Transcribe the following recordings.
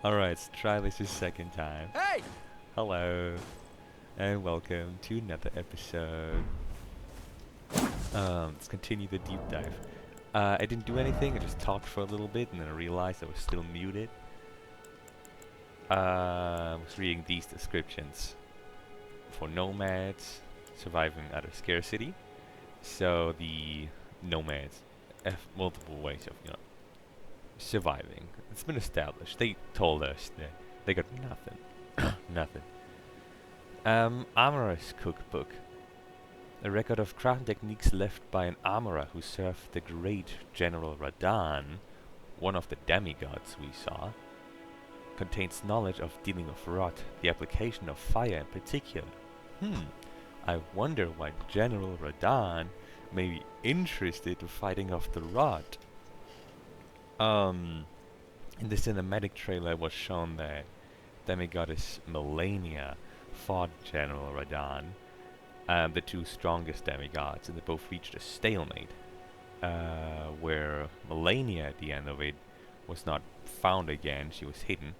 Alright, let's try this a second time. Hey! Hello, and welcome to another episode. Let's continue the deep dive. I didn't do anything, I just talked for a little bit and then I realized I was still muted. I was reading these descriptions for nomads surviving out of scarcity. So the nomads have multiple ways of, surviving. It's been established. They told us that they got nothing. Nothing. Armorer's Cookbook. A record of crafting techniques left by an armorer who served the great General Radahn, one of the demigods we saw, contains knowledge of dealing with rot, the application of fire in particular. I wonder why General Radahn may be interested in fighting off the rot. In the cinematic trailer it was shown that demigoddess Melania fought General Radahn, the two strongest demigods, and they both reached a stalemate, where Melania at the end of it was not found again. She was hidden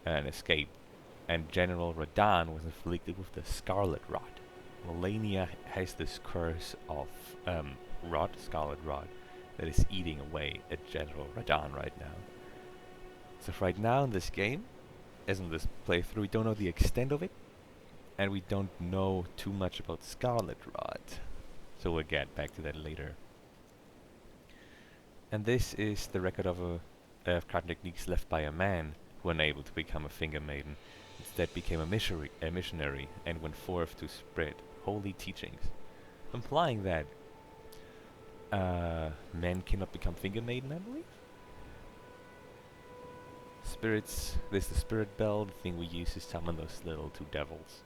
and escaped, and General Radahn was afflicted with the scarlet rot. Melania has this curse of scarlet rot, that is eating away at General Radahn right now. So right now in this game, as in this playthrough, we don't know the extent of it, and we don't know too much about Scarlet Rot. So we'll get back to that later. And this is the record of crafting techniques left by a man who, unable to become a finger maiden, instead became a missionary and went forth to spread holy teachings, implying that men cannot become finger maiden, I believe. Spirits, there's the spirit bell, the thing we use to summon those little two devils.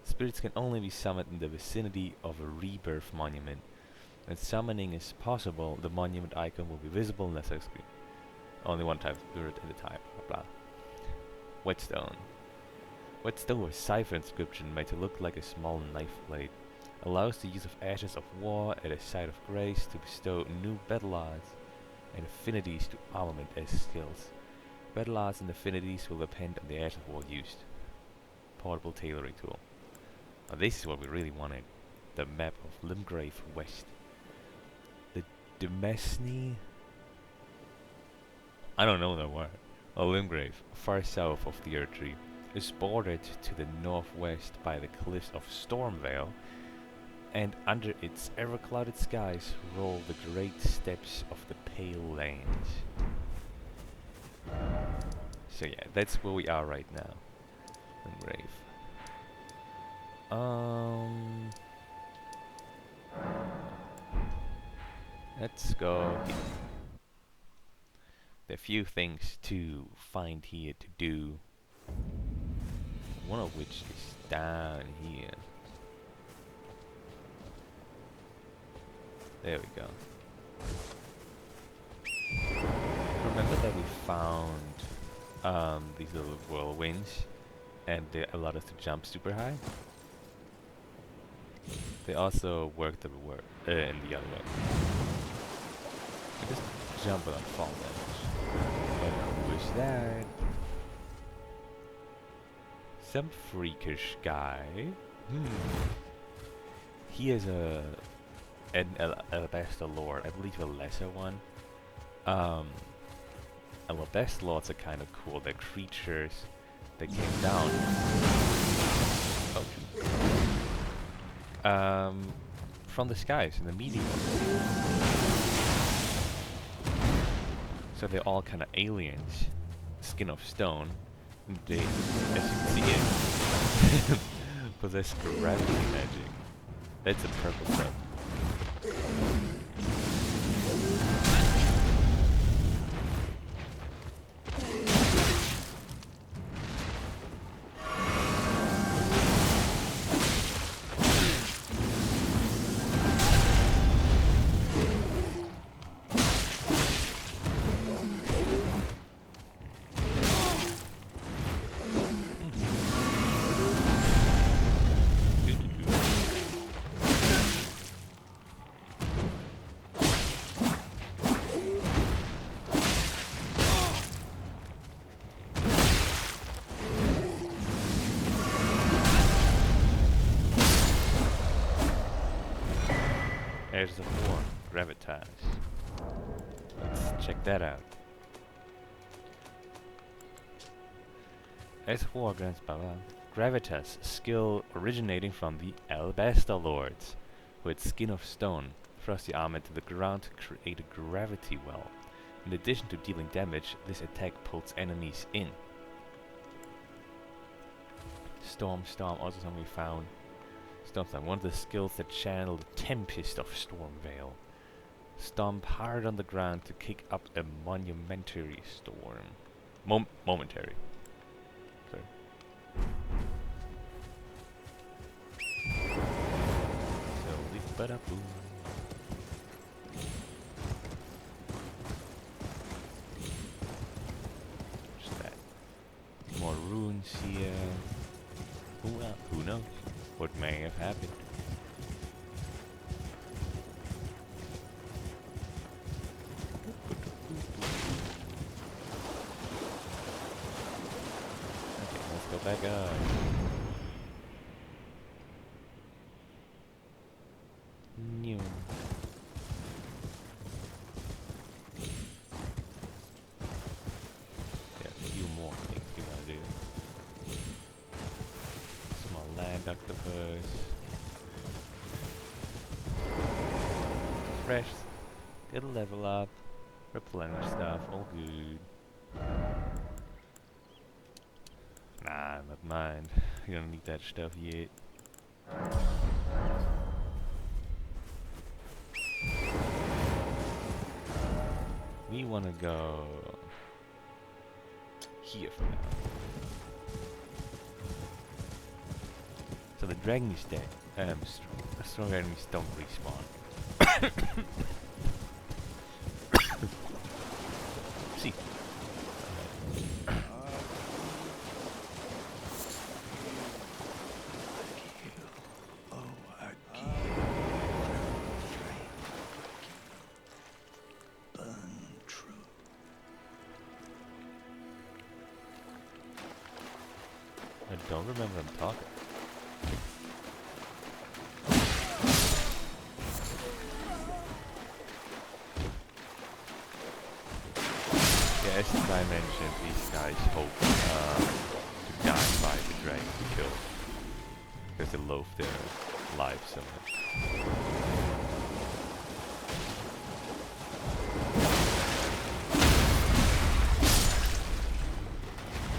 Spirits can only be summoned in the vicinity of a rebirth monument. When summoning is possible, the monument icon will be visible in the screen. Only one type of spirit at a time, blah blah. Whetstone. Whetstone with cipher inscription made to look like a small knife blade. Allows the use of ashes of war at a site of grace to bestow new battle odds and affinities to armament as skills. Battle odds and affinities will depend on the ash of war used. Portable tailoring tool. Now this is what we really wanted. The map of Limgrave West. The Demesne... I don't know that word. Limgrave, far south of the Erdtree, is bordered to the northwest by the cliffs of Stormvale, and under its ever-clouded skies roll the great steppes of the Pale Lands. So yeah, that's where we are right now. Limgrave. Let's go here. There are few things to find here to do. One of which is down here. There we go. Remember that we found these little whirlwinds, and they allowed us to jump super high? They also work the in the other way. You just jump without fall damage. And who is that? Some freakish guy. He is an Alabaster Lord, I believe a lesser one. Alabaster Lords are kind of cool. They're creatures that came down. From the skies in the meteor. So they're all kind of aliens, skin of stone. They, as you can see it, possess gravity magic. That's a purple stuff. Treasures of War, Gravitas. Let's check that out. As War grants power, Gravitas, skill originating from the Alabasta Lords. With Skin of Stone, thrust the arm into the ground to create a gravity well. In addition to dealing damage, this attack pulls enemies in. Storm, also something we found. Storm, one of the skills that channel the Tempest of Stormveil. Stomp hard on the ground to kick up a monumentary storm. Momentary. Sorry. So, ba-da-boom. Just that. More runes here. Who knows what may have happened. Okay, let's go back up. New. Yeah, a few more things we gotta do. Small land octopus. Fresh. Get a level up. Replenish stuff. All good. Nah, not mine. You don't need that stuff yet. We wanna go here for now. So the dragon is dead. Strong enemies don't respawn. See. I don't remember him talking. Yeah, as I mentioned, these guys hope to die by the dragon to kill. Because they loathe their lives so much.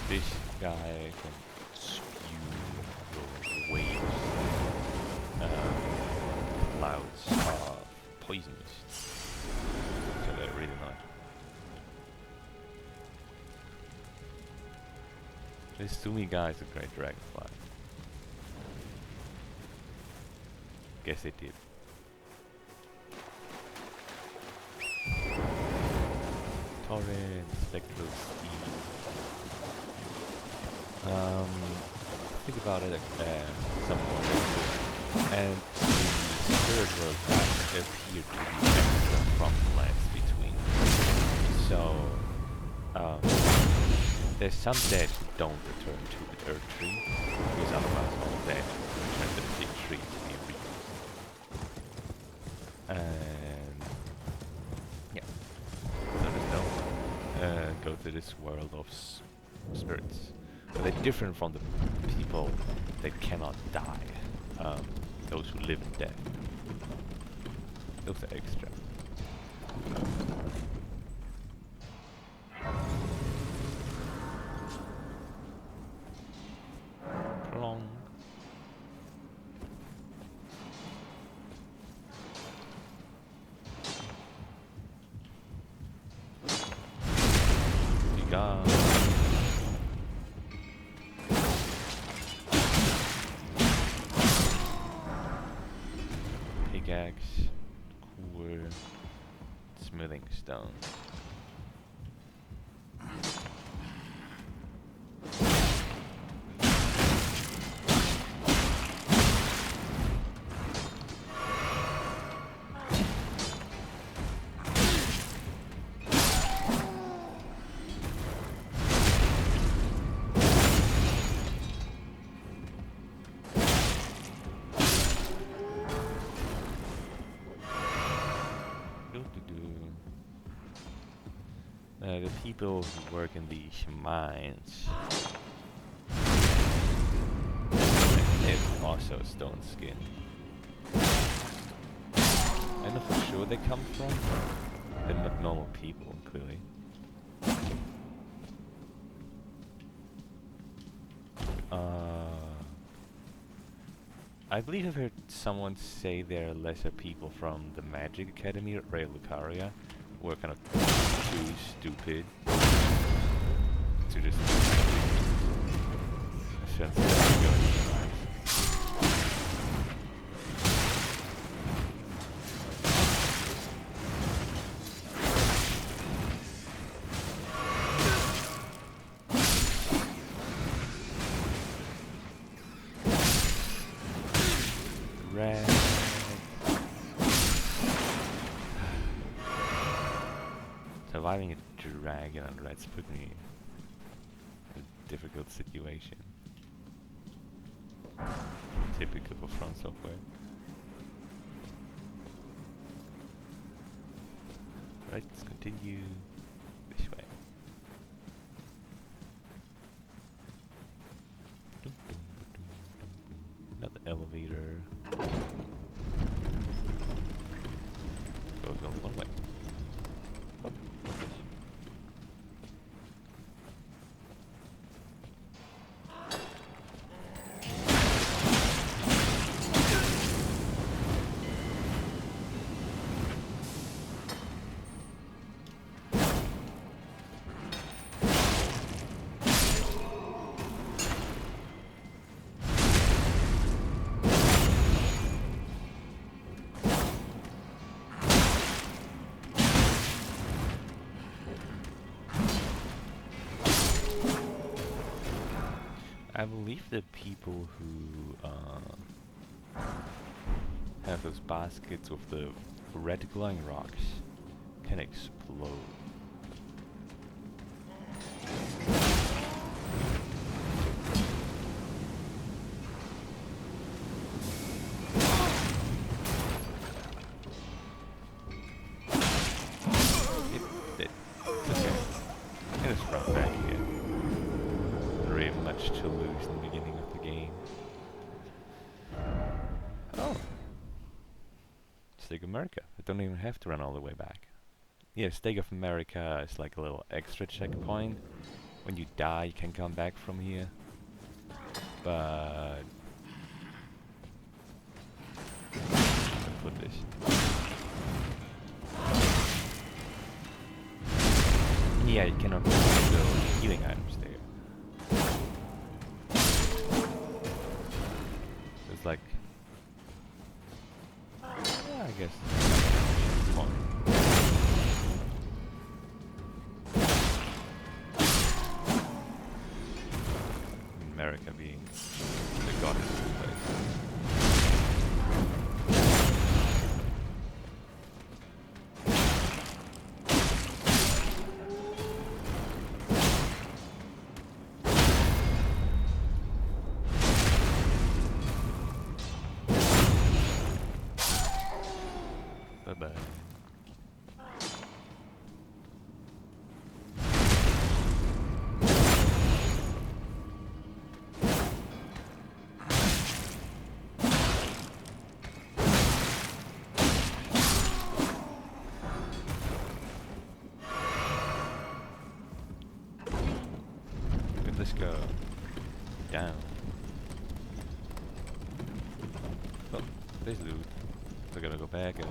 This guy can waves, clouds of poisons, so they're really nice. This Sumi guy is a great dragonfly. Guess it did. Torrent, spectral steam. Think about it some more. And the spirit world appeared to be extra from the lands between. So, there's some dead who don't return to the Earth Tree, because otherwise all dead return to the big tree to be reused. And yeah, so there's no go to this world of spirits. But they're different from the people that cannot die. Those who live in death. Those are extra. Prolong. You got. Pickaxe, core, smithing stone. The people who work in these mines, they're also stone skinned. I know for sure they come from. They're not normal people, clearly. I believe I've heard someone say there are lesser people from the Magic Academy at Ray Lucaria, who are kind of too stupid to just offensively go into the mines. Red. Surviving a dragon on Red's put me in a difficult situation. Typical for From Software. Right, let's continue this way. Another elevator. Goes only one way. Oh, what's this? I believe the people who have those baskets with the red glowing rocks can explode. It did. Okay. I just run back here. Very much to lose in the beginning of the game. Oh. Stake of America. I don't even have to run all the way back. Yeah, Stake of America is like a little extra checkpoint. When you die, you can come back from here. But... I'll put this. Yeah, you cannot put the healing items there. It's like... I guess. Fine. America being the goddess of the place. Bye-bye. Let's go down. Oh, there's loot. I gotta go back and...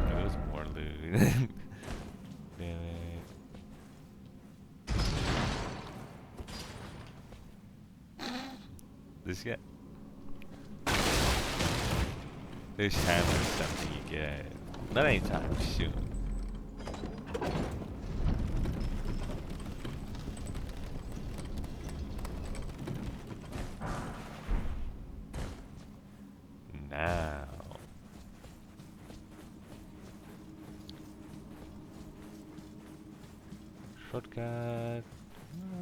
There's more loot. Damn it. This guy. There's hammer something you get. Not anytime soon. Now. Shortcut.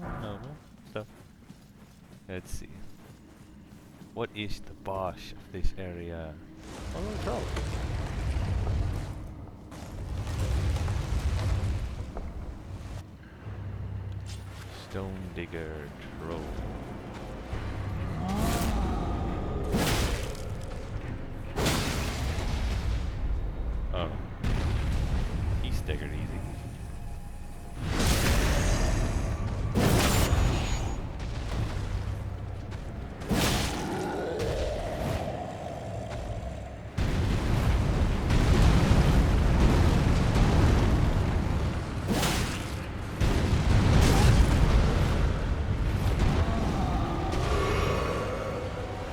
Normal stuff. Let's see. What is the boss of this area? Oh, no, troll. Stone digger troll. Oh. He staggered easy.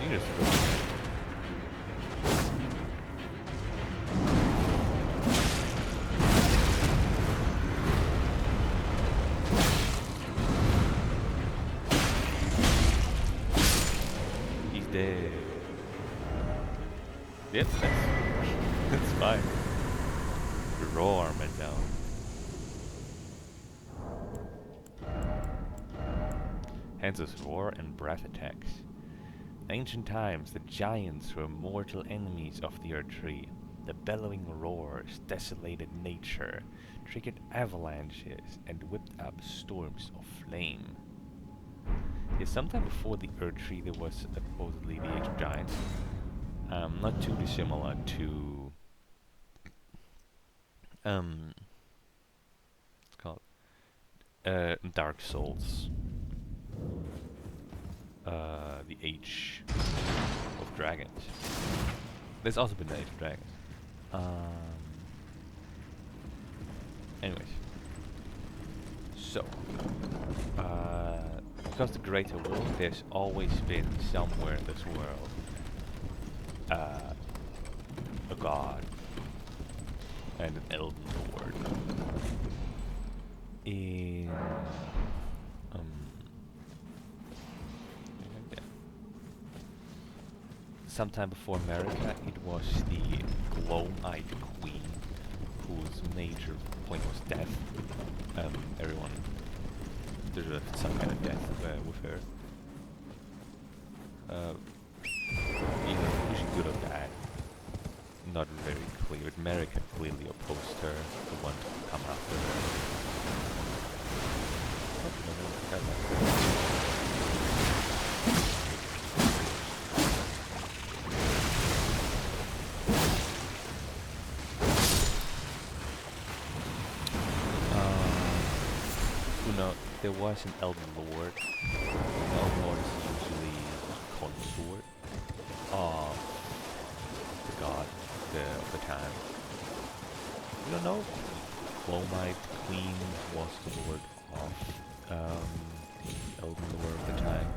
You just he's dead. Yep, that's fine. Raw armor down. Hanzo's roar and breath attacks. In ancient times, the giants were mortal enemies of the Earth Tree. The bellowing roars desolated nature, triggered avalanches, and whipped up storms of flame. Yeah, sometime before the Earth Tree, there was supposedly the Age of Giants. Not too dissimilar to it's called Dark Souls. The Age of Dragons. There's also been the Age of Dragons. Anyways. So, because the Greater War, there's always been somewhere in this world a god and an Elden Lord. In sometime before America, it was the Gloam-eyed Queen, whose major point was death. Everyone deserved some kind of death with her. Either usually good or bad. Not very clear. America clearly opposed her, the one to come after her. There was an Elden Lord. The Elden Lord is usually consort of the god of the time. You don't know? Gloam-eyed Queen was the lord of Elden Lord of the time.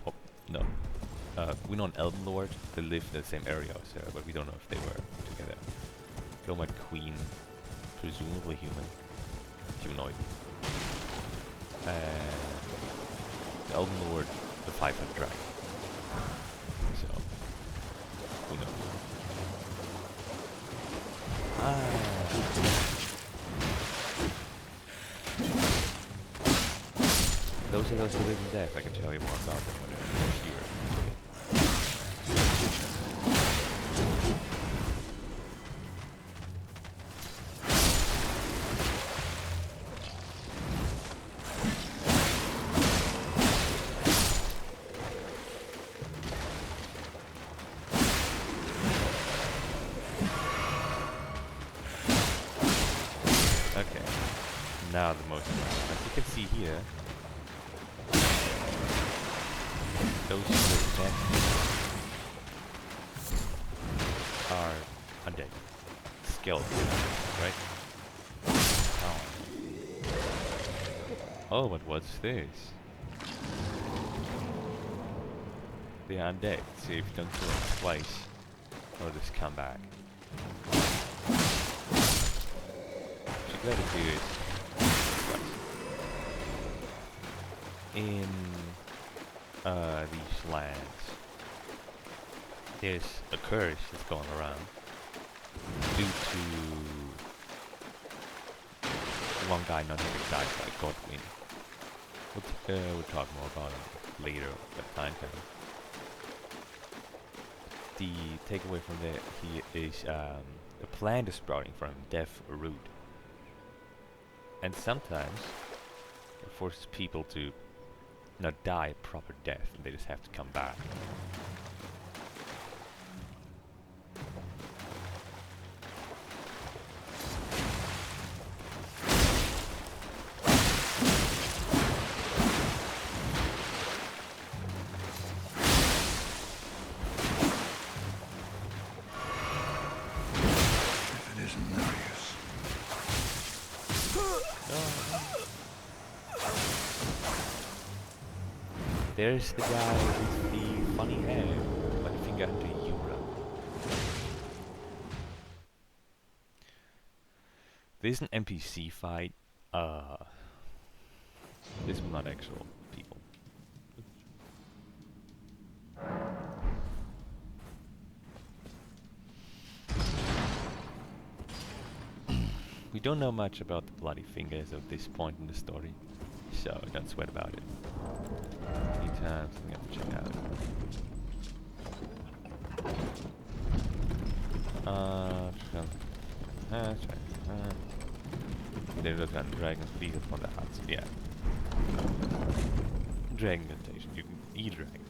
Oh, no. We know an Elden Lord. They live in the same area as Sarah, but we don't know if they were together. Gloam-eyed Queen, presumably humanoid. The Elden Lord, the 500 dragon. So, who knows? Those are those who live in death. I can tell you more about them when they're here. Now the most important. As you can see here, those who are dead are undead. Skeletons, right? Oh, but what's this? They are undead, so if you don't kill them twice, they'll just come back. What you gotta do is in these lands, there's a curse that's going around due to one guy not having died by Godwin. We'll talk more about it later at time. the takeaway from that he is a plant is sprouting from deaf root, and sometimes it forces people to not die a proper death, and they just have to come back. There's the guy with the funny hair, but I think after you run. There's an NPC fight. This is not actual people. We don't know much about the bloody fingers at this point in the story, so don't sweat about it. Times we have to check out. They look at dragon field from the huts. Yeah. Dragon temptation. You can eat dragon.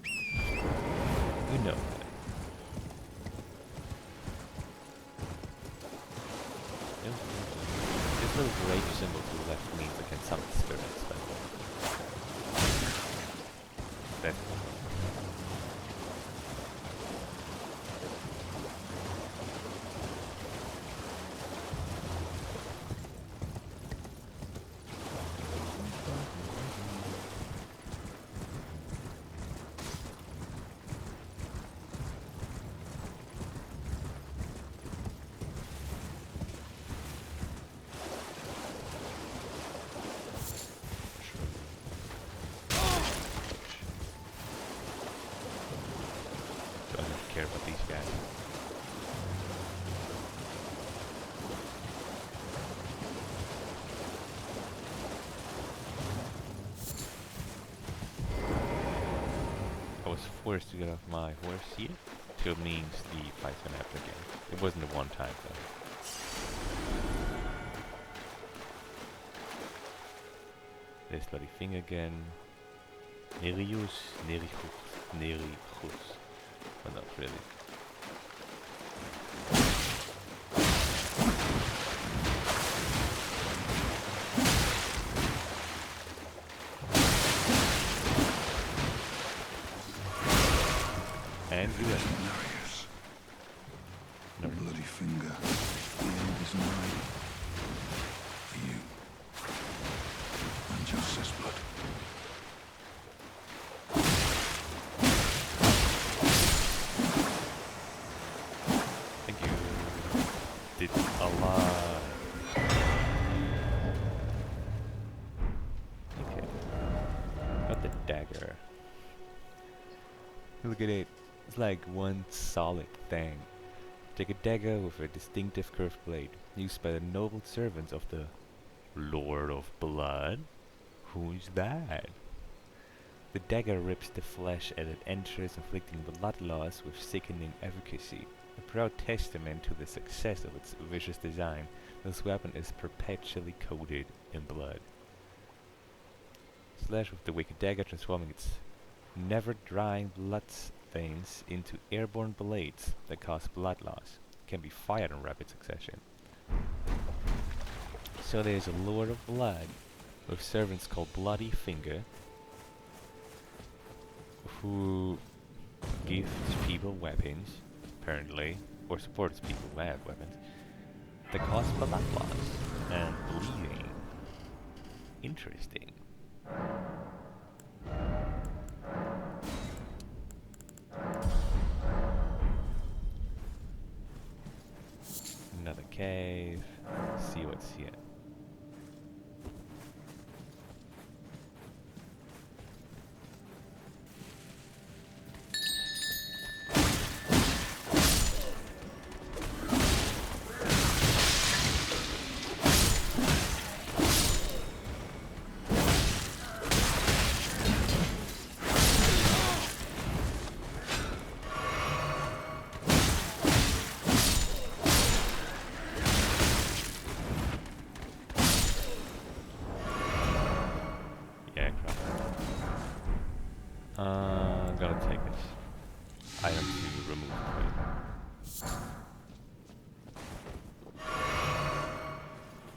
You know that. This little grape symbol to the left means I can summon spirits, but that's care about these guys. I was forced to get off my horse here, till means the fight's gonna happen again. It wasn't a one-time thing. This bloody thing again. Nerius, Nerichus. But not really. And you have no bloody finger. The end is nigh. For you. And Joseph's blood. Did a lot. Okay. Got the dagger. Look at it. It's like one solid thing. Take a dagger with a distinctive curved blade, used by the noble servants of the Lord of Blood. Who's that? The dagger rips the flesh as it enters, inflicting blood loss with sickening efficacy. A proud testament to the success of its vicious design, this weapon is perpetually coated in blood. Slash with the wicked dagger, transforming its never-drying blood stains into airborne blades that cause blood loss. Can be fired in rapid succession. So there's a Lord of Blood with servants called Bloody Finger, who gives people weapons, apparently, or supports people who have weapons, that cause blood loss and bleeding. Interesting. Another cave. See what's here.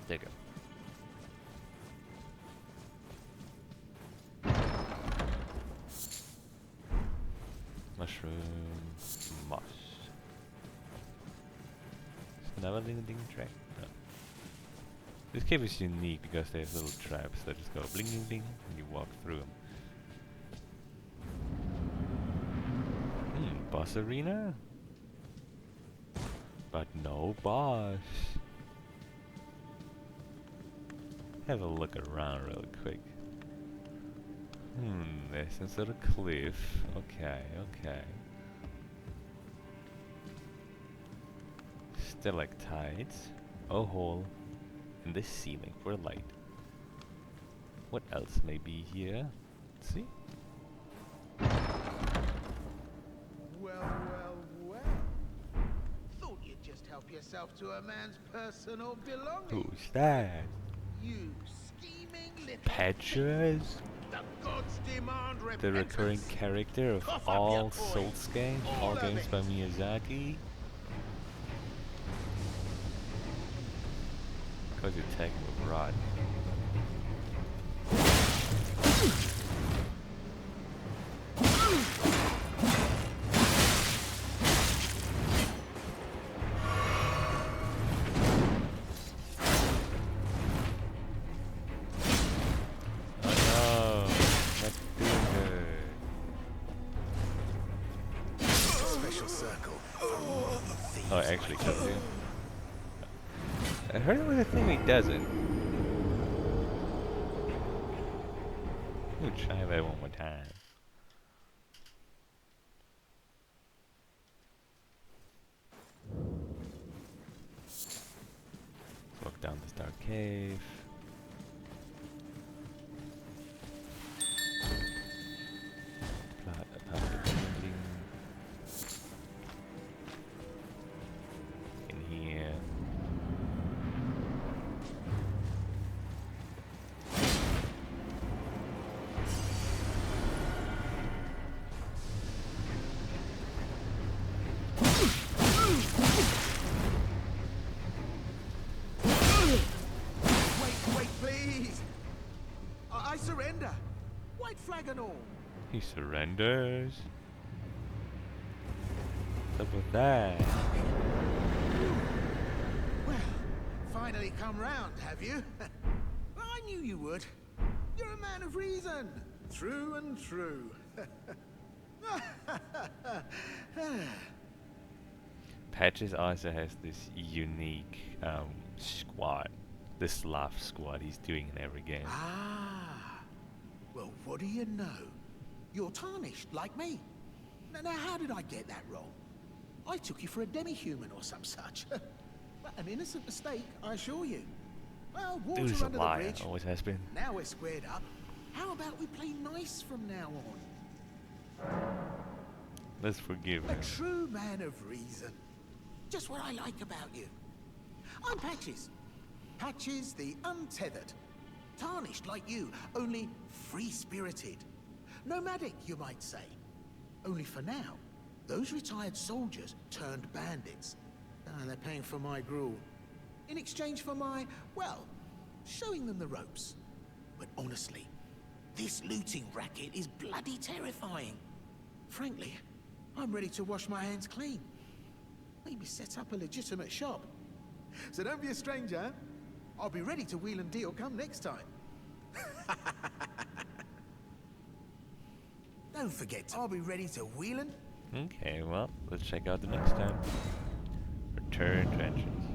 There you go. Mushroom, moss. Another ding track? No. This cave is unique because there's little traps that just go bling bling bling and you walk through them. Boss arena? But no boss. Have a look around real quick. There's some sort of cliff. Okay, okay. Stalactites. A hole in the ceiling for light. What else may be here? Let's see. Well. Thought you'd just help yourself to a man's personal belongings. Who's that? You scheming little Patches? The gods demand repentance. The recurring character of Cough up all your coin. Souls games, All all of games it. by Miyazaki. Because your tech will rot. Oh no, that's good. Special circle. Oh, it actually kills you. I heard it was a thing he doesn't. We'll try that one more time. Walk down this dark cave. In here. Wait, please. I surrender. White flag and all. He surrenders. What's up with that? Well, finally come round, have you? I knew you would. You're a man of reason. True and true. Patches also has this unique squad. The Slav squad he's doing in every game. Ah. Well, what do you know? You're tarnished, like me. Now, how did I get that wrong? I took you for a demi-human or some such. An innocent mistake, I assure you. Well, water Dude's a under the liar, bridge. always has been. Now we're squared up. How about we play nice from now on? Let's forgive A him. true man of reason. Just what I like about you. I'm Patches. Patches the untethered. Tarnished like you, only free-spirited. Nomadic, you might say. Only for now, those retired soldiers turned bandits. They're paying for my gruel. In exchange for my, well, showing them the ropes. But honestly, this looting racket is bloody terrifying. Frankly, I'm ready to wash my hands clean. Maybe set up a legitimate shop. So don't be a stranger. I'll be ready to wheel and deal come next time. Don't forget, I'll be ready to wheel and... Okay, well, let's check out the next time. Return to entrance.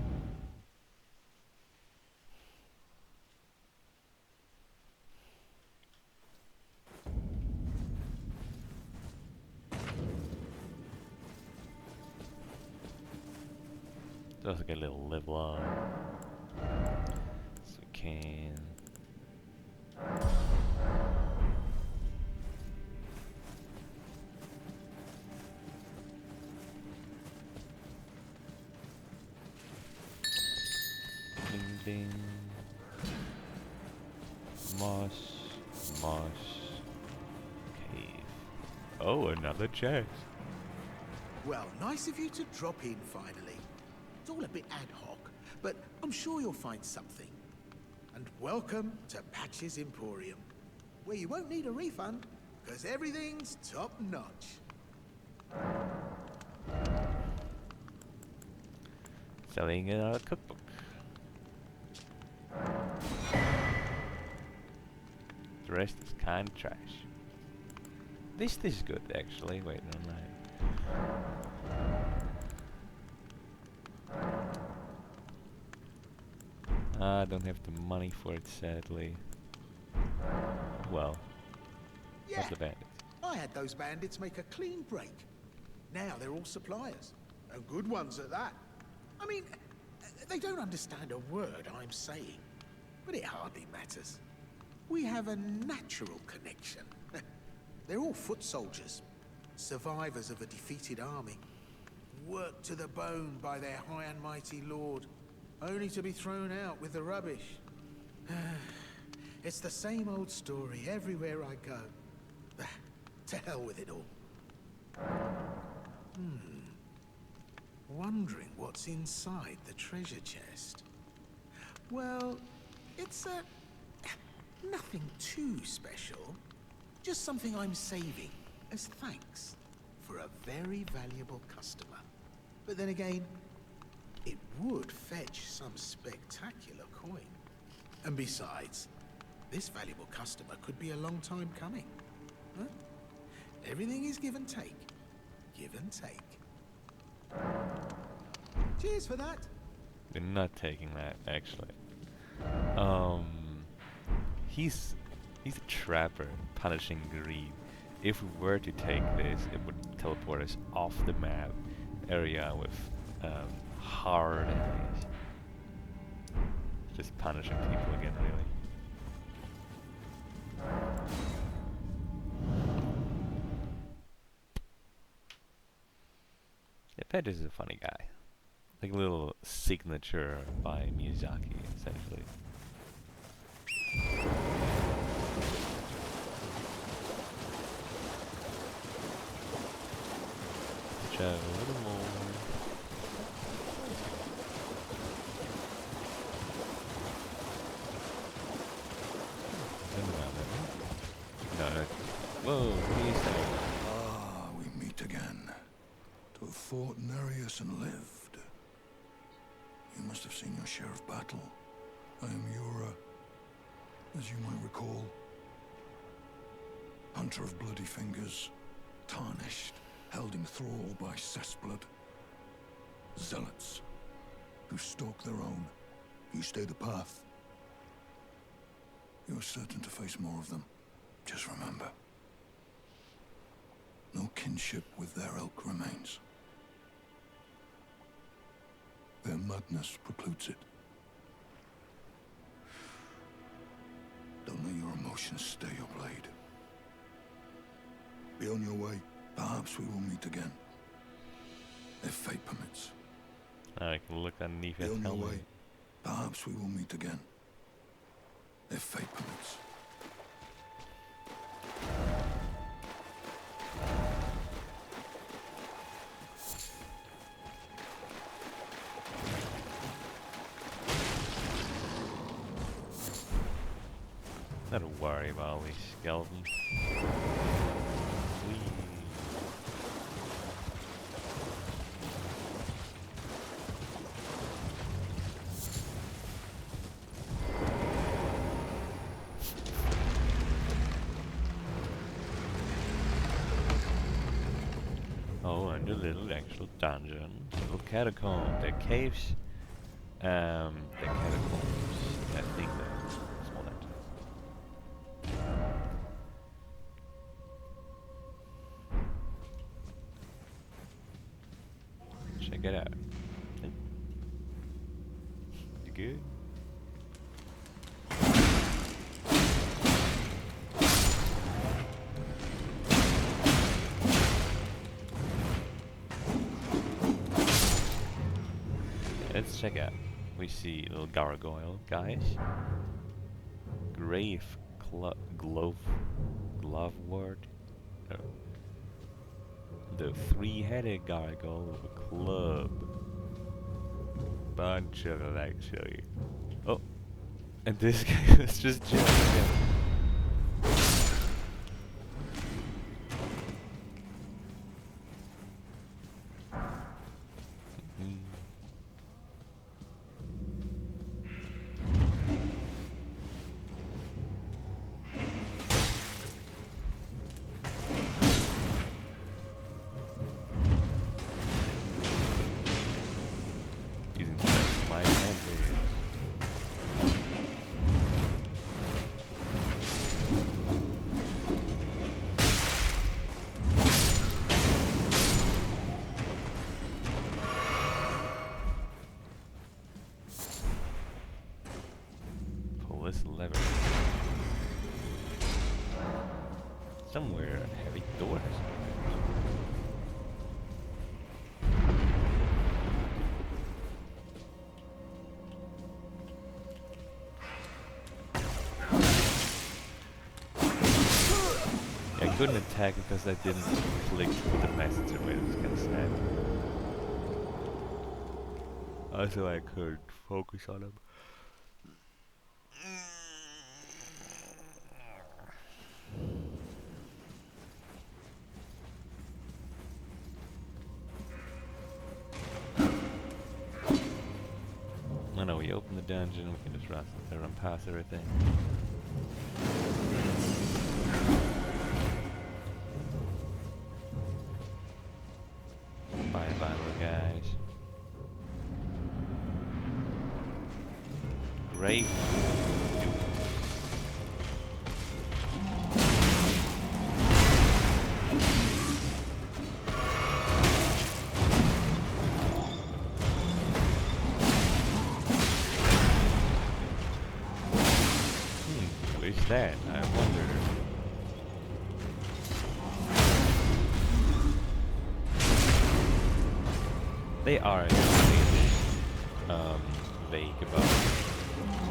Let's get a little live long. So we can. Ding ding. Moss. Cave. Oh, another chest. Well, nice of you to drop in finally. It's all a bit ad hoc, but I'm sure you'll find something. And welcome to Patch's Emporium, where you won't need a refund, because everything's top notch. Selling a cookbook. The rest is kind of trash. This is good actually. Wait, no, I don't have the money for it, sadly. Well, Yeah, not the bandits. I had those bandits make a clean break. Now they're all suppliers, and good ones at that. I mean, they don't understand a word I'm saying, but it hardly matters. We have a natural connection. They're all foot soldiers, survivors of a defeated army, worked to the bone by their high and mighty lord, only to be thrown out with the rubbish. It's the same old story everywhere I go. To hell with it all. Wondering what's inside the treasure chest. Well, it's nothing too special. Just something I'm saving as thanks for a very valuable customer. But then again, it would fetch some spectacular coin. And besides, this valuable customer could be a long time coming. Huh? Everything is give and take. Give and take. Cheers for that. We're not taking that, actually. He's a trapper, punishing greed. If we were to take this, it would teleport us off the map area with hard enemies. Just punishing people again, really. Yeah, Pet is a funny guy. Like a little signature by Miyazaki, essentially. Try a little more. No, no. Whoa, please don't. Ah, we meet again. To have fought Nereus and lived. You must have seen your share of battle. I am Yura, as you might recall. Hunter of bloody fingers, tarnished, held in thrall by cessblood. Zealots, who stalk their own. You stay the path. You're certain to face more of them. Just remember, no kinship with their ilk remains. Their madness precludes it. Don't let your emotions stay your blade. Be on your way. Perhaps we will meet again. If fate permits. I can look underneath Be his on your way. helmet. Perhaps we will meet again. If fate permits. Not to worry about all these skeletons. Whee. Oh, and a little actual dungeon. Little catacomb. They're caves. They're catacombs. I think they're small dungeons. Check it out. You good? Let's check out. We see little gargoyle guys. Grave glove ward. Oh. The three-headed gargoyle with a club. Bunch of them actually. Oh, and this guy was just jumping. This lever. Somewhere a heavy door has I couldn't attack because I didn't click with the messenger way. It was kind of sad. Also, I couldn't focus on him. Oh no, we open the dungeon, we can just run past everything. Bye bye little guys. Great. That, I wonder. They are extremely vague about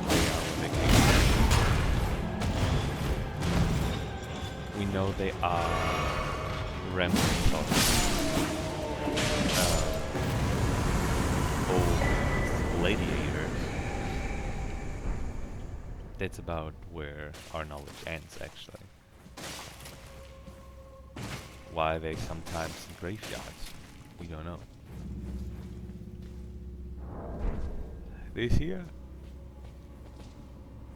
they are what they can. We know they are remnants of old gladiators. That's about where our knowledge ends, actually. Why they sometimes in graveyards, we don't know. This here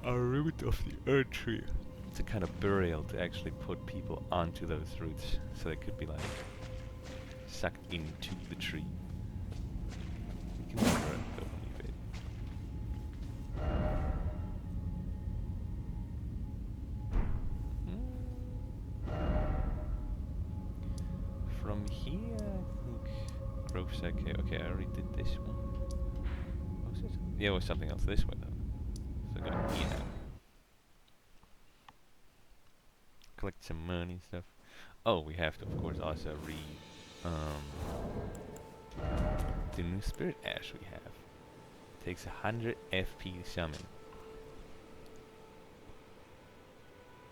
are roots of the earth tree. It's a kind of burial to actually put people onto those roots, so they could be like sucked into the tree. We can never go leave it. From here, I think Grove's okay. Okay, I already did this one. What was it? Yeah, it was something else this way though. So I got here now. Collect some money and stuff. Oh, we have to, of course, also read the new spirit ash we have. Takes 100 FP to summon.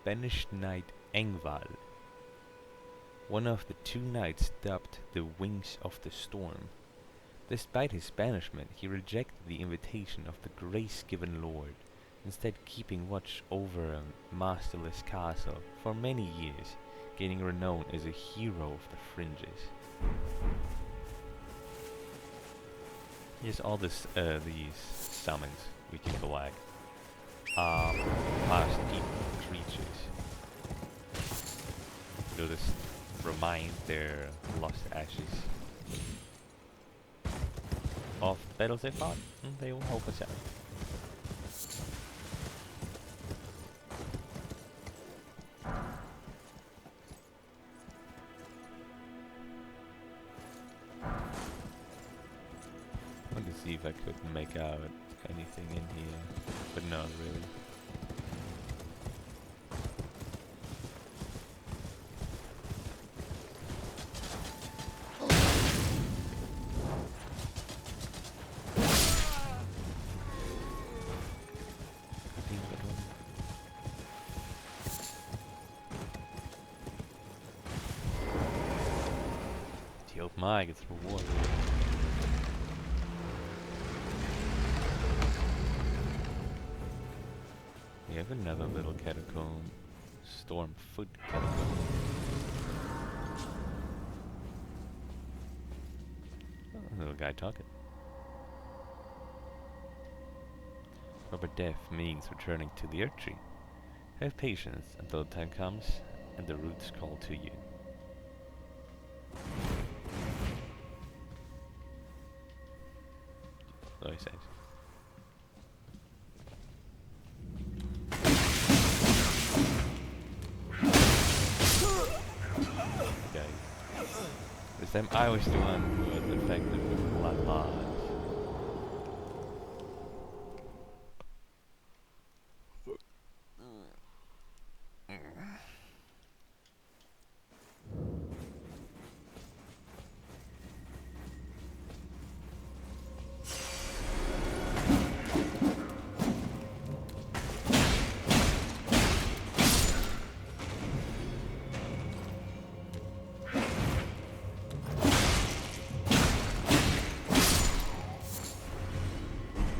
Banished Knight Engval. One of the two knights dubbed the Wings of the Storm. Despite his banishment, he rejected the invitation of the grace-given lord, instead keeping watch over a masterless castle for many years, gaining renown as a hero of the fringes. Here's all this, these summons we can collect. Past people, creatures. They'll just remind their lost ashes of battles they fought, and they will help us out. I wanted to see if I could make out anything in here, but not really. My, it's rewarded. We have another little catacomb. Stormfoot catacomb. Oh, little guy talking. Robert Death means returning to the Earth Tree. Have patience until the time comes and the roots call to you. So he says. Okay. This time I was the one who was affected with blood loss.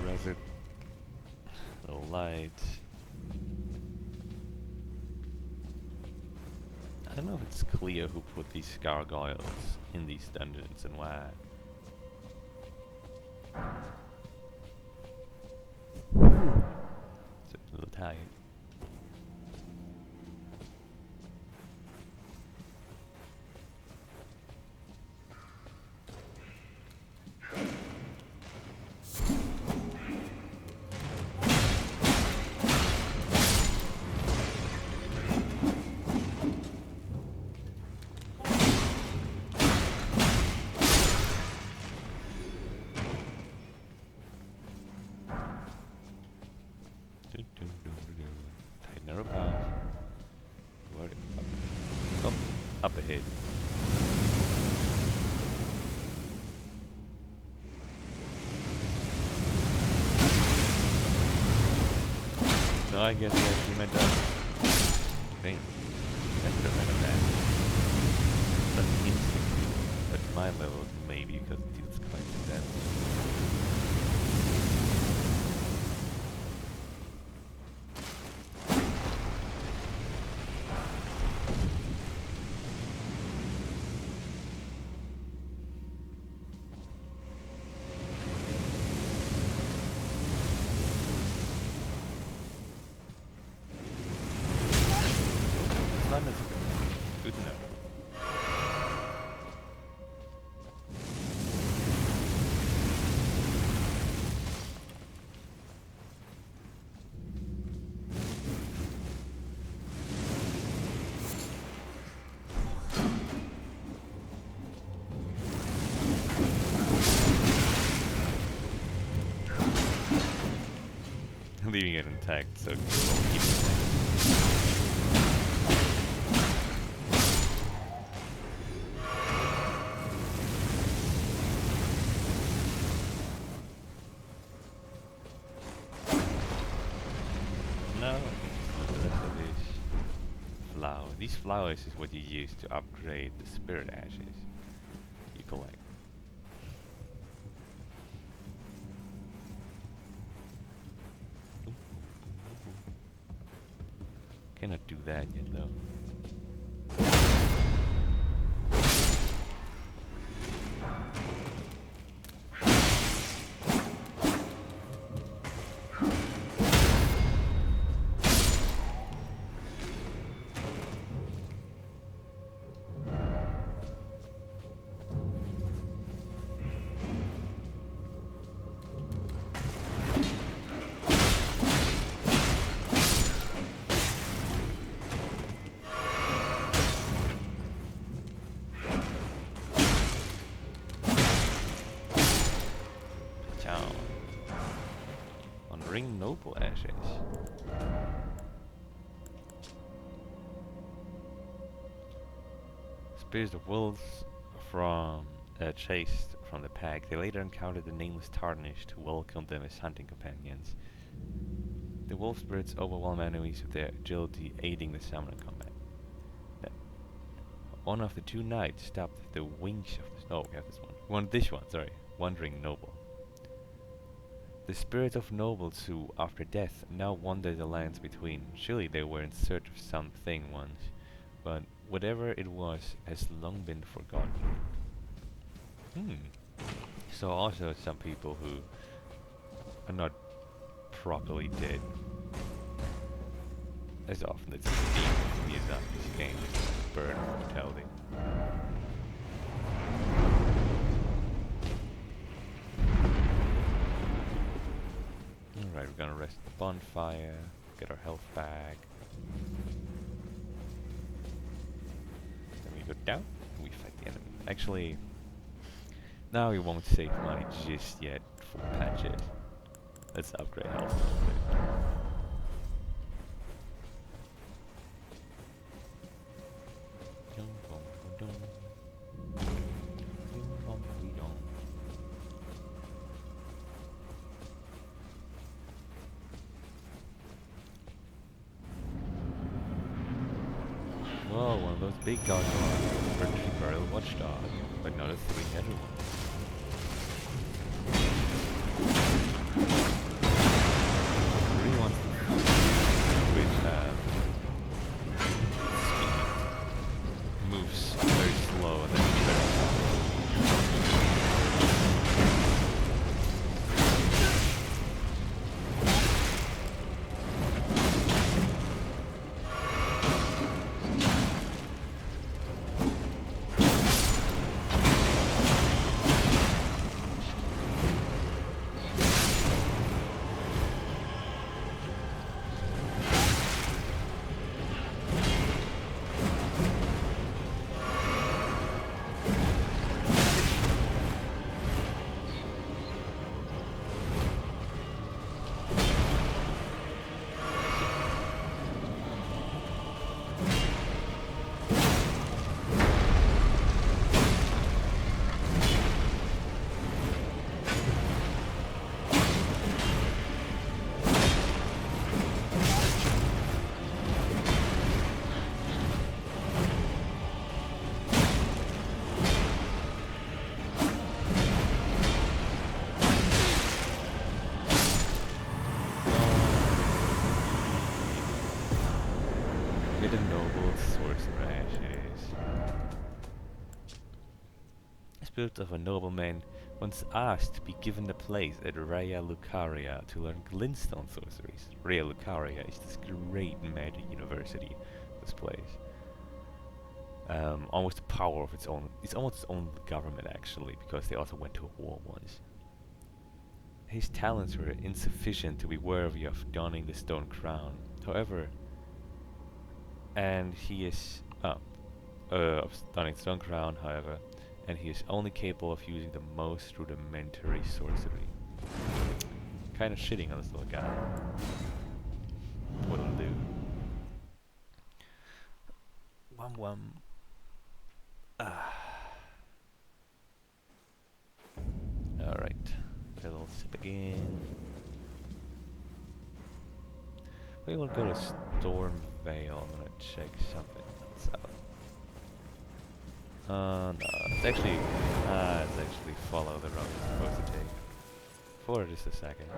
Reset. Little lights. I don't know if it's clear who put these gargoyles in these dungeons and why. It's a little tired. Tight narrow path. What? Up ahead. No, I guess I actually meant up. Dang. I could have meant a that. That's instinct. At my level, maybe, because it deals quite some damage. Fun is good to know. Leaving it intact, so keep it intact. No, the rest of this flower. These flowers is what you use to upgrade the spirit ashes you collect. Cannot do that yet though. On ring noble ashes. Spirits of wolves from chased from the pack. They later encountered the nameless Tarnished, who welcomed them as hunting companions. The wolf spirits overwhelm enemies with their agility, aiding the summoner combat. One of the two knights stopped the wings of the Oh, we have this one. This one, sorry. Wandering Noble. The spirits of nobles who, after death, now wander the lands between. Surely they were in search of something once, but whatever it was has long been forgotten. So also some people who are not properly dead. As often it's a theme in these games, bird mortality. Alright, we're gonna rest at the bonfire, get our health back. Then we go down and we fight the enemy. Actually, now we won't save money just yet for patches. Let's upgrade health a little bit. Whoa, one of those big dogs for a Imperial Watchdog, but not a three-headed one. I really want to with speed. Moves very slow and then of a nobleman once asked to be given a place at Raya Lucaria to learn glintstone sorceries. Raya Lucaria is this great magic university, this place. Almost the power of its own. It's almost its own government actually, because they also went to war once. His talents were insufficient to be worthy of donning the stone crown. However, and he is of donning the stone crown. However. And he is only capable of using the most rudimentary sorcery. Kind of shitting on this little guy. What'll do? Alright. A little sip again. We will go to Storm Vale. I'm gonna check something else out. No, it's actually follow the road I'm supposed to take. For just a second.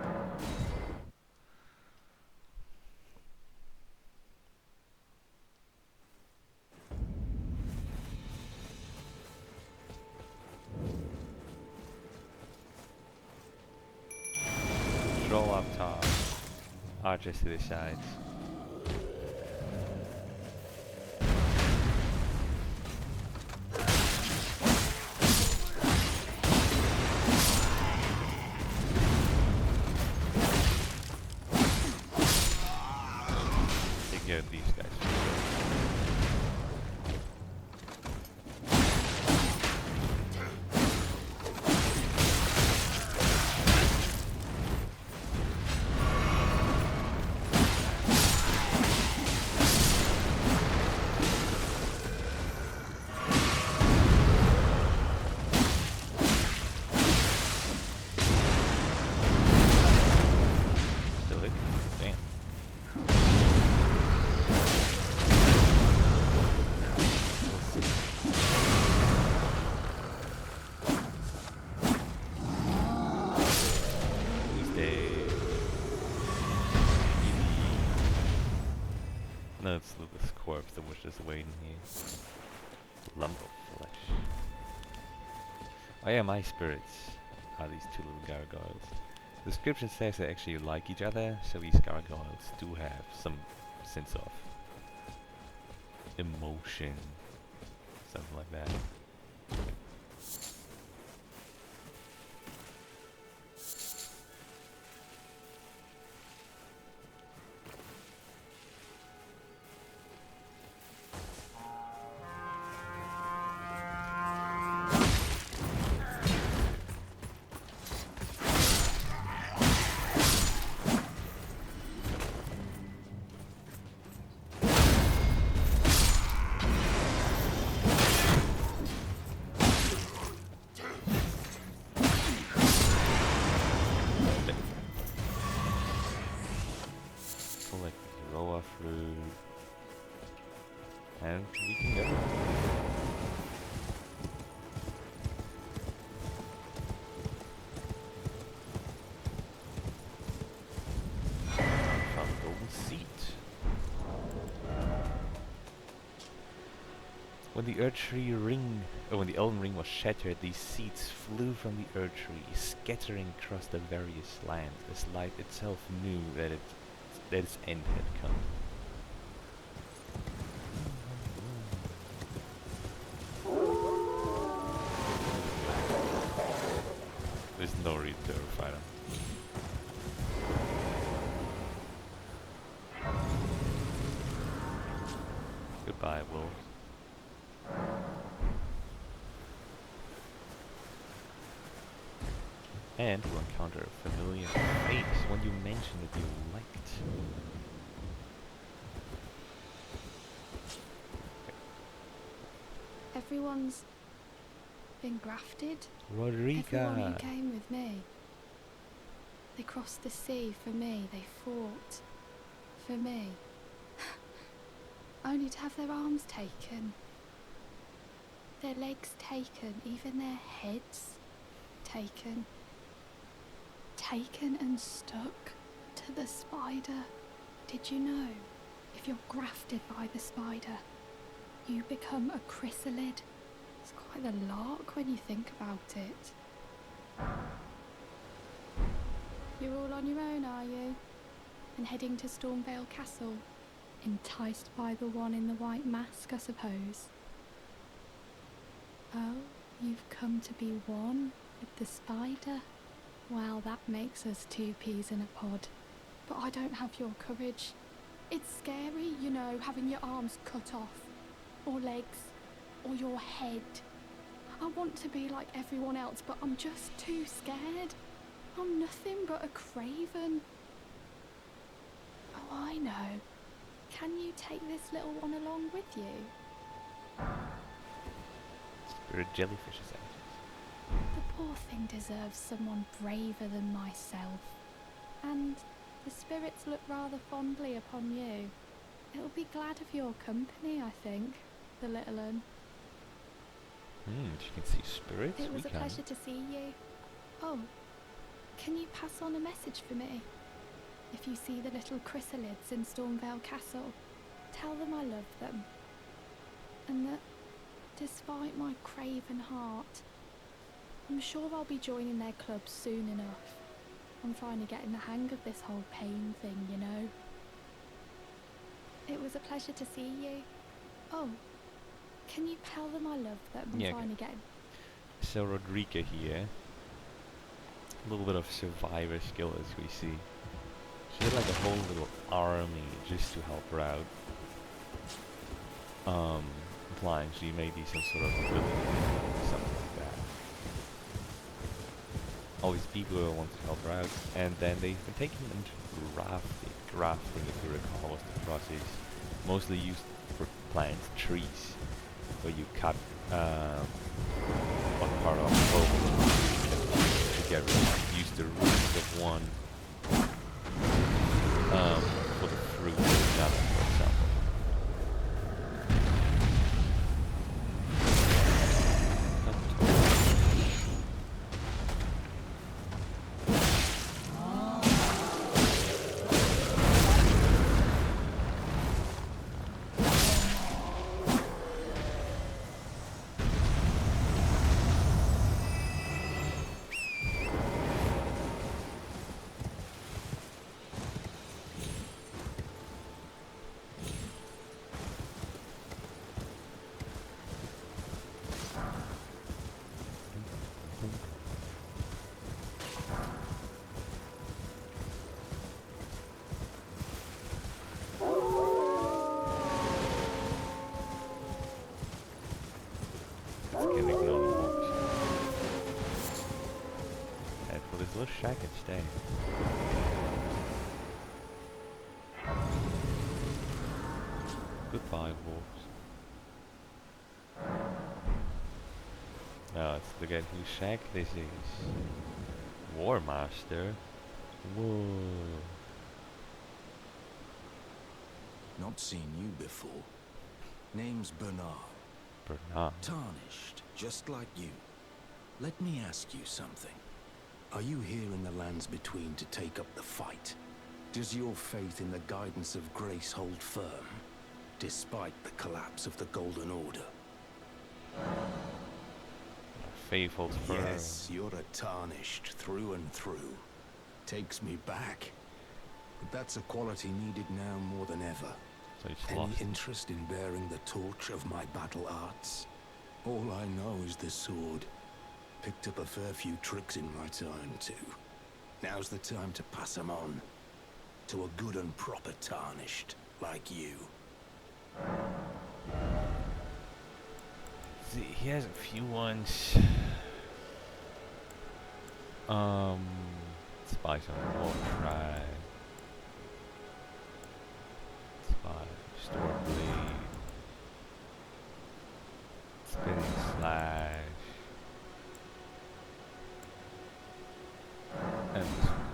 Troll up top. Archers to the sides. These guys. Let's loot this corpse that was just waiting here. Lump of flesh. Oh yeah, my spirits are these two little gargoyles. The description says they actually like each other, so these gargoyles do have some sense of emotion, something like that. And we can go. Found a golden seat. When the when the Elden Ring was shattered, these seeds flew from the Earth Tree, scattering across the various lands, as life itself knew that its end had come. There's no reason to ever fight him. Goodbye, wolves. And we'll encounter a familiar face, one you mentioned that you liked. Everyone's been grafted. Rodriga! Everyone who came with me. They crossed the sea for me. They fought for me. Only to have their arms taken. Their legs taken. Even their heads taken. Taken and stuck to the spider. Did you know? If you're grafted by the spider, you become a chrysalid. It's quite a lark when you think about it. You're all on your own, are you? And heading to Stormvale Castle? Enticed by the one in the white mask, I suppose. Oh, you've come to be one with the spider? Well, that makes us two peas in a pod. But I don't have your courage. It's scary, you know, having your arms cut off. Or legs. Or your head. I want to be like everyone else, but I'm just too scared. I'm nothing but a craven. Oh, I know. Can you take this little one along with you? Spirit jellyfish's ashes. The poor thing deserves someone braver than myself. And the spirits look rather fondly upon you. It'll be glad of your company, I think, the little one. She can see spirits? It was a pleasure to see you. Oh, can you pass on a message for me? If you see the little chrysalids in Stormvale Castle, tell them I love them. And that, despite my craven heart, I'm sure I'll be joining their club soon enough. I'm finally getting the hang of this whole pain thing, you know. It was a pleasure to see you. Oh, can you tell them I love them? I'm finally getting... So Rodriga here, a little bit of survivor skill as we see. She had like a whole little army just to help her out. Implying she may be some sort of ability, something like that. All these people who want to help her out, and then they've been taken and grafted. Grafting, if you recall, was the process mostly used for plants, trees, where you cut one part of the bone together, use the roots of one for the fruit of another, for example. head for this little shack and stay. Goodbye, wolves. Now let's look at whose shack this is. War Master. Whoa. Not seen you before. Name's Bernard. Bernard. Tarnished, just like you. Let me ask you something. Are you here in the lands between to take up the fight? Does your faith in the guidance of grace hold firm, despite the collapse of the Golden Order? Faith holds firm. Yes, you're a Tarnished through and through. Takes me back. But that's a quality needed now more than ever. So it's Any lost. interest in bearing the torch of my battle arts? All I know is the sword. Picked up a fair few tricks in my time, too. Now's the time to pass them on. To a good and proper Tarnished, like you. See, he has a few ones. Spice on War Tribe. Spice, Store Blade. Spitting Slash. And this one.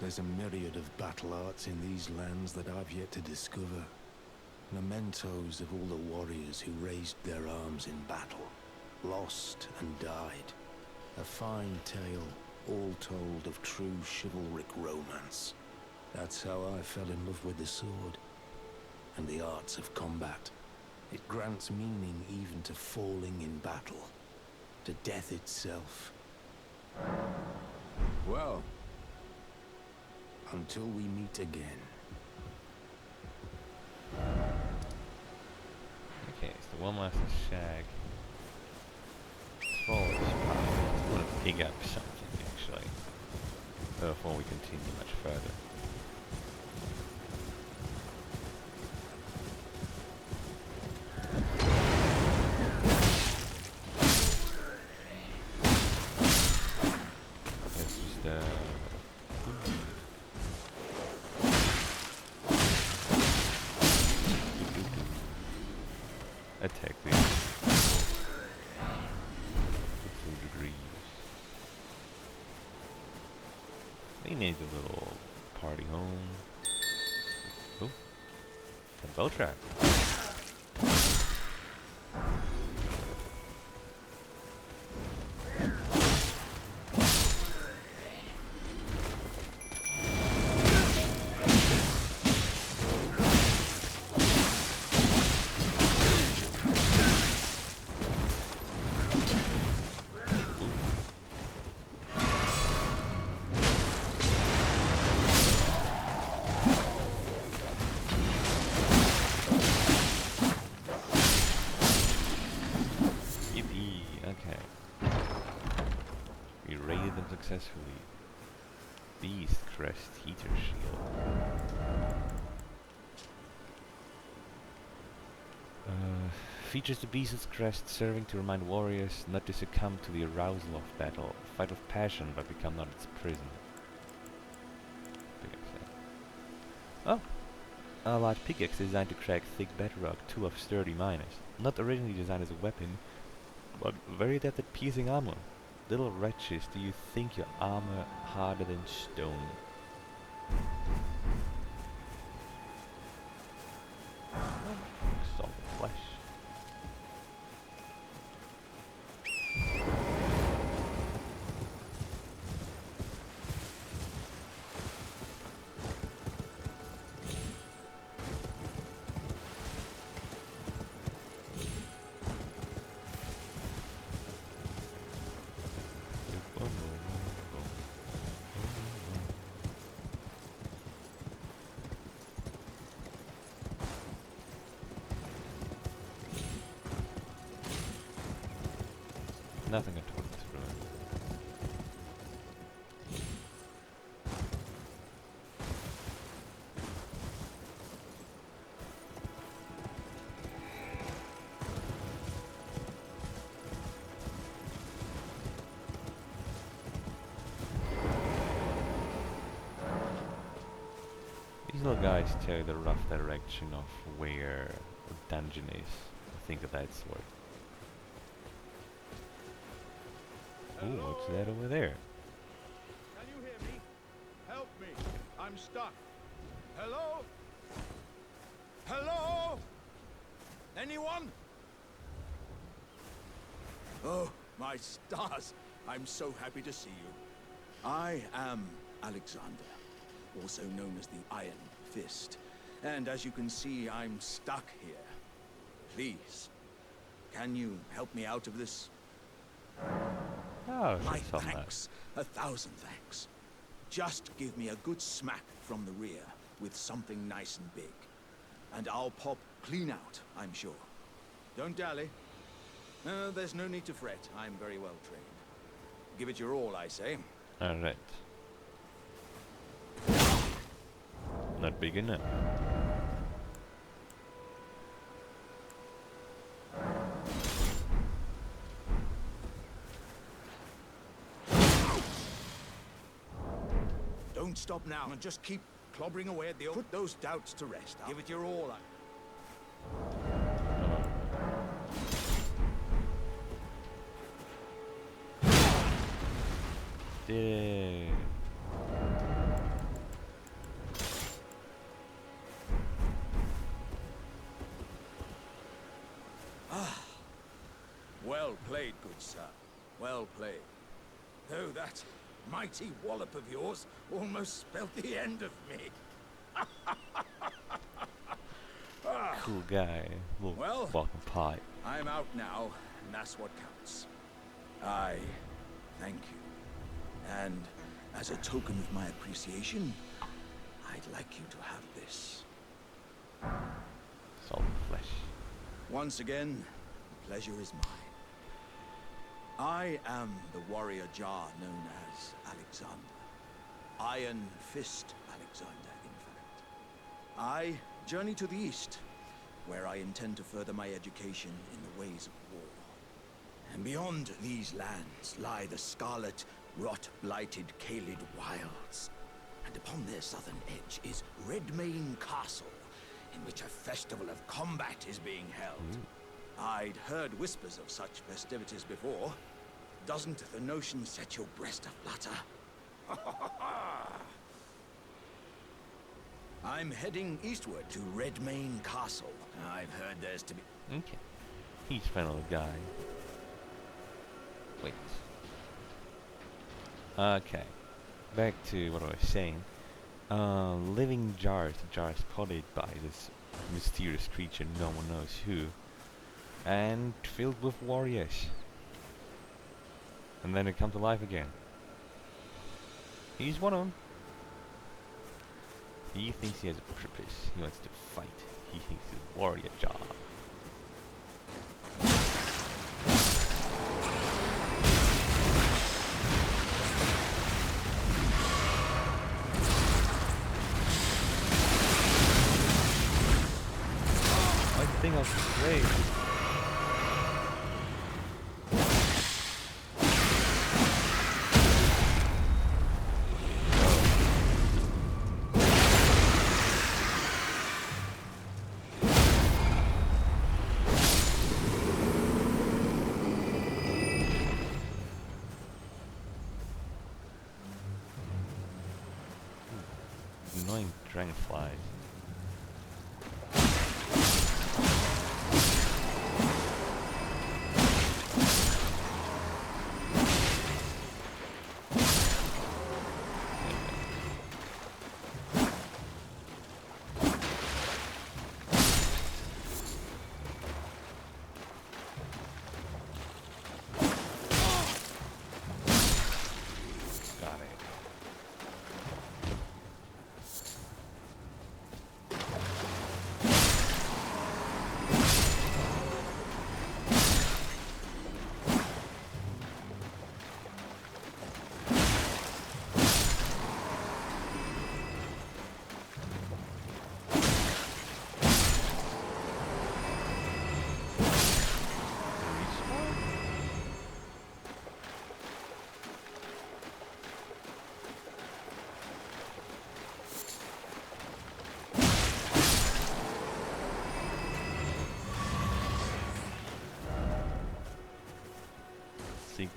There's a myriad of battle arts in these lands that I've yet to discover. Mementos of all the warriors who raised their arms in battle, lost and died. A fine tale, all told of true chivalric romance. That's how I fell in love with the sword and the arts of combat. It grants meaning even to falling in battle, to death itself. Well, until we meet again. Okay, so the War Master's shack. Let's follow this path. I want to pick up something actually. Before we continue much further. This is the attack these 2 degrees. We need a little party home. Oh, a bow trap. Successfully. Beast Crest Heater Shield. Features the Beast's Crest, serving to remind warriors not to succumb to the arousal of battle, fight with passion, but become not its prison. Pickaxe. Oh! A large pickaxe designed to crack thick bedrock, 2 of sturdy miners. Not originally designed as a weapon, but very adept at piercing armor. Little wretches, do you think your armor harder than stone? Solid flesh. Nothing at all. This ruin. little guys tell you the rough direction of where the dungeon is. I think of that sort. Ooh, what's that over there? Can you hear me? Help me. I'm stuck. Hello? Hello? Anyone? Oh, my stars. I'm so happy to see you. I am Alexander, also known as the Iron Fist. And as you can see, I'm stuck here. Please, can you help me out of this? Oh, My that's so nice. thanks. 1,000 thanks. Just give me a good smack from the rear with something nice and big. And I'll pop clean out, I'm sure. Don't dally. No, there's no need to fret. I'm very well trained. Give it your all, I say. Alright. Not big enough. Don't stop now and just keep clobbering away at the... Put those doubts to rest. Give it your all. Did Well played, good sir. Well played. Though that mighty wallop of yours almost spelled the end of me. cool guy. Little Well, walking pipe. I'm out now, and that's what counts. I thank you. And as a token of my appreciation, I'd like you to have this. Salt flesh. Once again, the pleasure is mine. I am the warrior Jar known as Alexander. Iron Fist Alexander, in fact. I journey to the east, where I intend to further my education in the ways of war. And beyond these lands lie the scarlet, rot-blighted Caelid wilds. And upon their southern edge is Redmane Castle, in which a festival of combat is being held. I'd heard whispers of such festivities before. Doesn't the notion set your breast aflutter? I'm heading eastward to Redmane Castle. I've heard there's to be... Okay. He's finally the guy. Wait. Okay. Back to what I was saying. Living jars potted by this mysterious creature, no one knows who. And filled with warriors. And then they come to life again. He's one of them. He thinks he has a purpose. He wants to fight. He thinks it's a warrior job. I think I was afraid. Annoying dragonflies. Got it.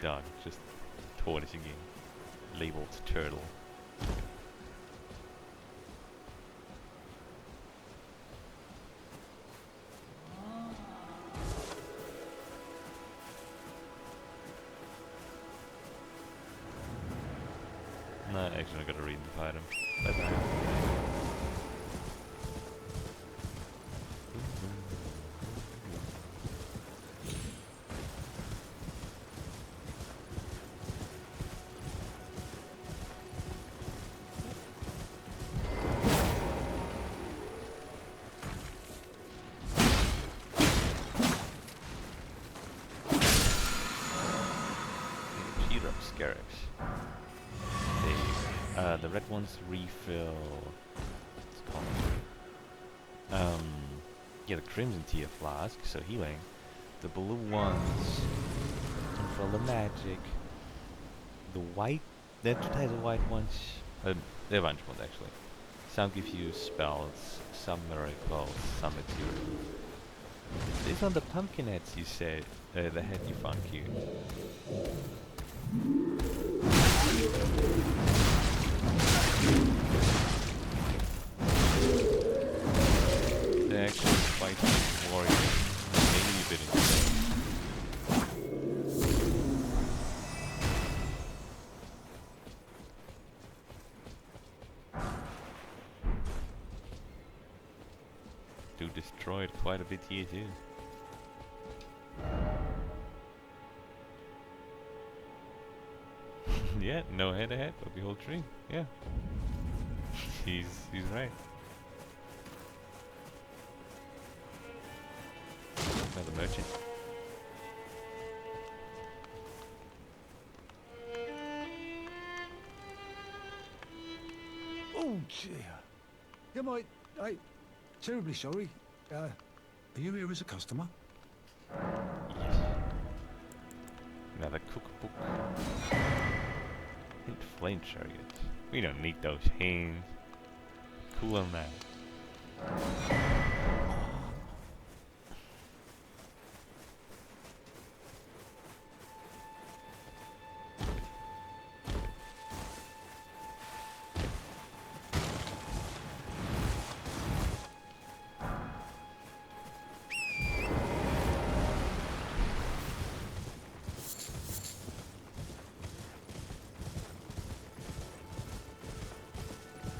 dog, just tortoise again, labeled turtle. No, actually I gotta read and fight him. Bye bye. Computer scarabs. The red ones refill. What's it called? Yeah, the crimson tea flask, so healing. The blue ones control the magic. The white, the advertise the white ones. They're a bunch of ones actually. Some give you spells, some miracles, some material. These are the pumpkin heads you said. The head you found cute. They're actually quite warriors. Maybe a bit insane. Dude destroyed quite a bit here too. Yeah, no head ahead, but behold tree. Yeah. he's right. Another merchant. Oh dear. Yeah, I terribly sorry. Are you here as a customer? Yes. Another cookbook. Hint flame chariot. We don't need those hints. Cool on that.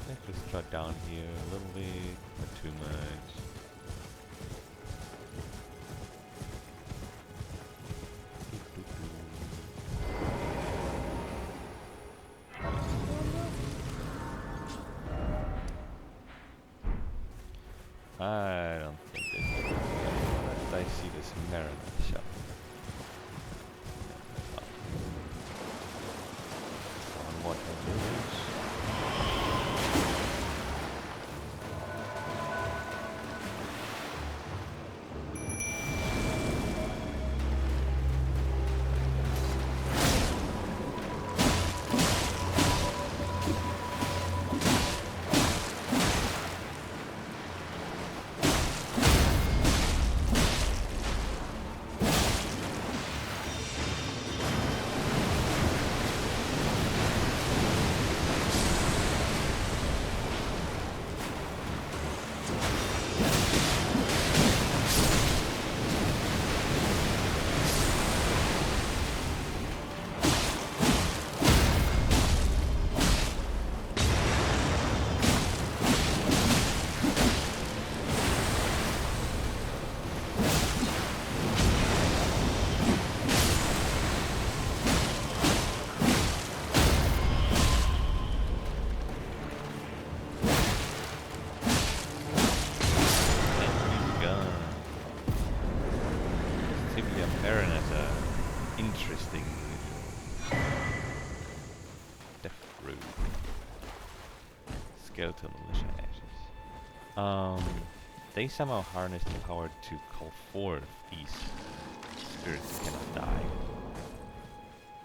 Let's just cut down here a little bit, not too much. I don't think there's but I see this Marinette shop. On what interesting death root. Skeletal militia ashes. They somehow harness the power to call forth these spirits that cannot die.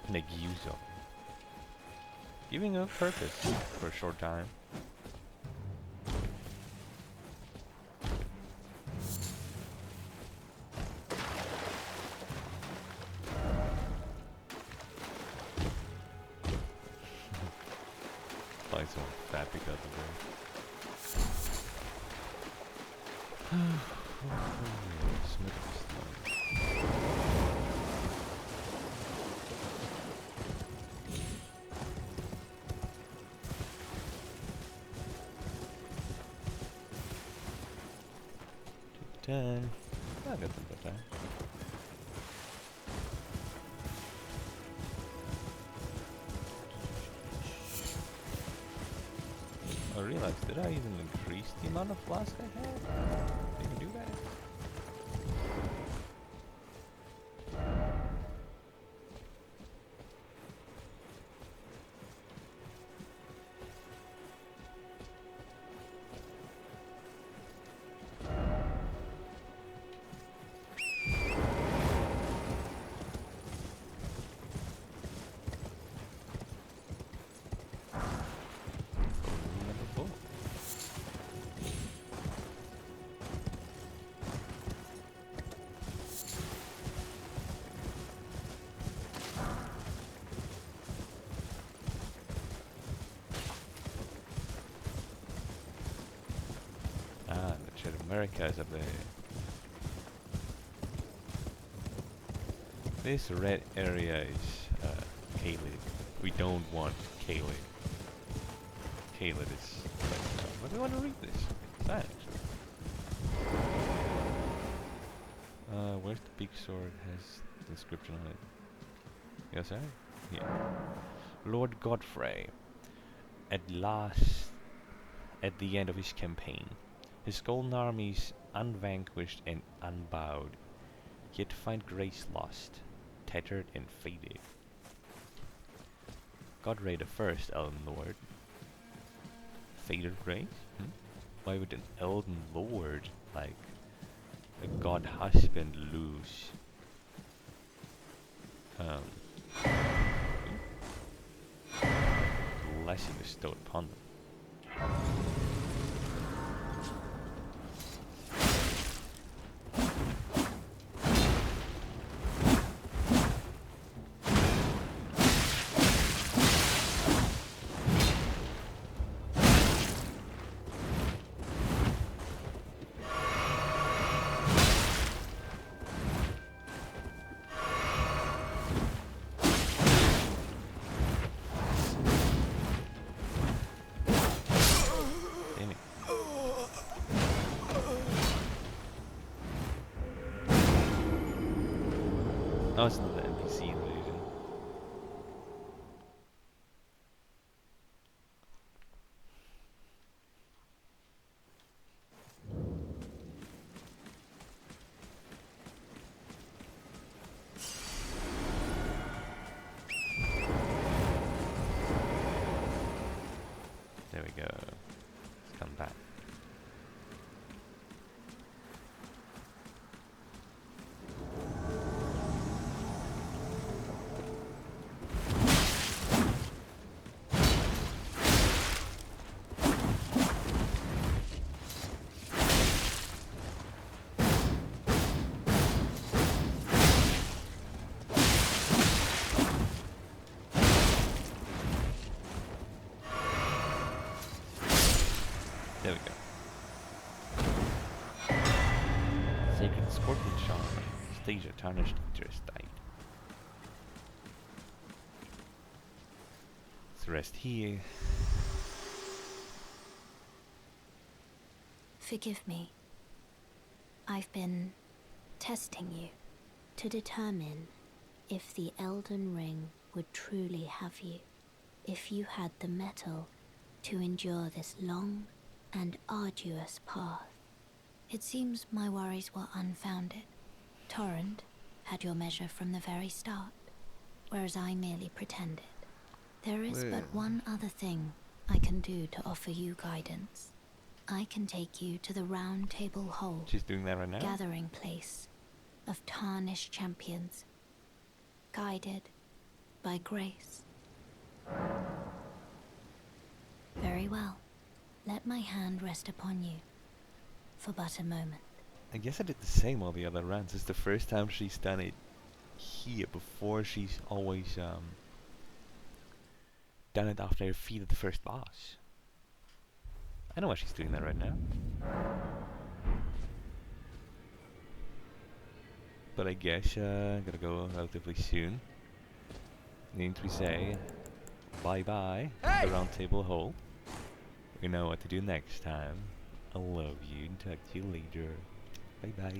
Make use of them. Giving a purpose for a short time. find some fat because of her. Smith stone. Time. I got some good time. I realized, did I even increase the amount of flask I had? Did you do that? Number 4. Ah, the shit, America is up there. This red area is Caled. We don't want Caled. Caled is but we want to read this. It's fine actually. Where's the big sword? Has the inscription on it. Yes, sir? Here. Lord Godfrey, at last, at the end of his campaign, his golden armies unvanquished and unbowed, yet find grace lost, tattered and faded. Godfrey the First, Elden Lord. Faded grace? Hmm? Why would an Elden Lord, like a god husband, lose? Blessing bestowed upon them. Damn it. Oh, it's not the NPC invasion. There we go. Let's come back. There we go. Sacred Scorpion Charm. Stage of Tarnished Interest died. Let's rest here. Forgive me. I've been testing you to determine if the Elden Ring would truly have you, if you had the mettle to endure this long and arduous path. It seems my worries were unfounded. Torrent had your measure from the very start, whereas I merely pretended. There is but one other thing I can do to offer you guidance. I can take you to the Round Table Hold, She's doing that right now? gathering place of tarnished champions, guided by grace. Very well. Let my hand rest upon you for but a moment. I guess I did the same all the other runs. It's the first time she's done it here. Before she's always done it after I defeated the first boss. I know why she's doing that right now. But I guess gotta go relatively soon. Need we say bye bye to the round table hole. We know what to do next time. I love you and talk to you later. Bye bye.